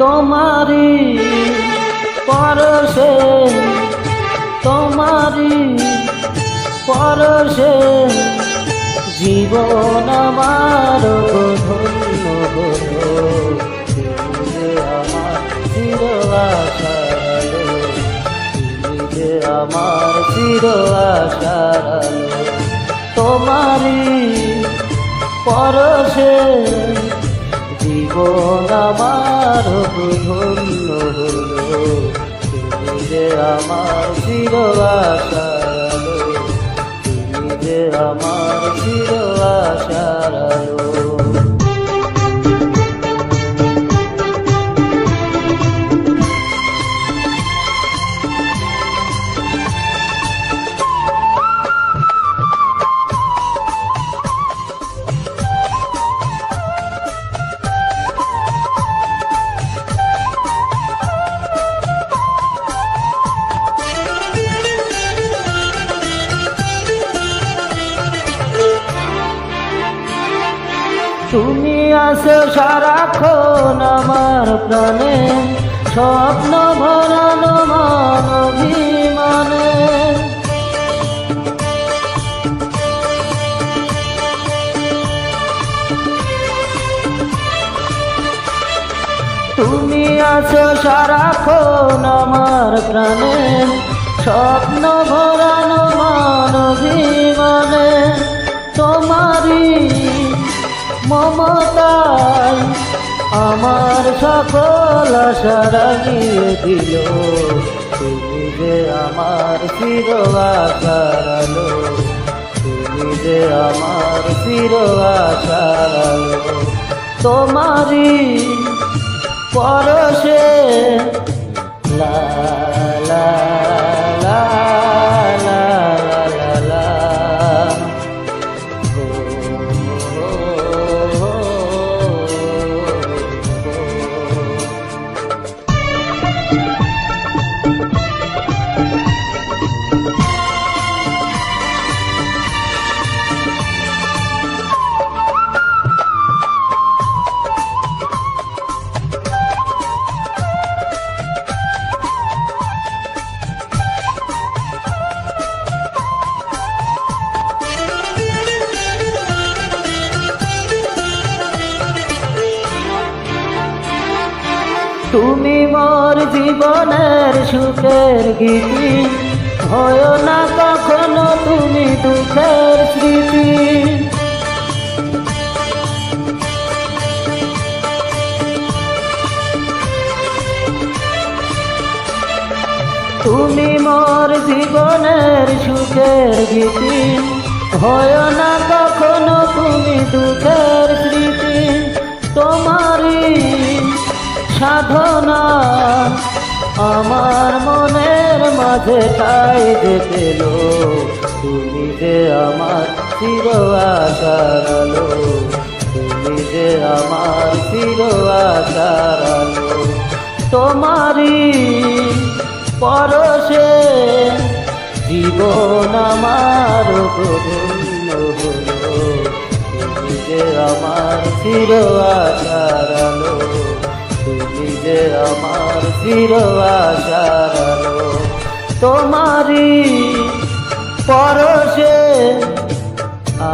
তোমারি পরশে তোমারি পরশে জীবন আমার ধন্য হলো। তুমি যে আমার চির আশার আলো, তুমি যে আমার চির আশার আলো। তোমারি পরশে জীবন আমার ধন্য হলো। তুমি যে আমার চির আশার আলো, তুমি যে আমার চির আশার আলো। তুমি আছো সারাক্ষণ আমার প্রাণে, স্বপ্ন ভরানো মান অভিমানে। তুমি আছো সারাক্ষণ আমার প্রাণে, স্বপ্ন ভরানো মান অভিমানে। তোমারি মমতায় আমার সকল আশা রাঙিয়ে দিল। তুমি যে আমার চির আশার আলো, তুমি যে আমার চির আশার আলো। তোমারি পরশে লা লা লা লা লা লা। তুমি মোর জীবনের সুখের গীতি, হয় না কখনো তুমি দুঃখের স্মৃতি। তুমি মোর জীবনের সুখের গীতি, হয় না কখনো তুমি দুঃখের স্মৃতি। তোমারি সাধনা আমার মনের মাঝে ঠাই যে পেল। তুমি যে আমার চির আশার আলো, তুমি যে আমার চির আশার আলো। তোমারি পরশে জীবন আমার ধন্য হলো। তুমি যে আমার চির আশার আলো, তুমি যে আমার চির আশার আলো। তোমারি পরশে আ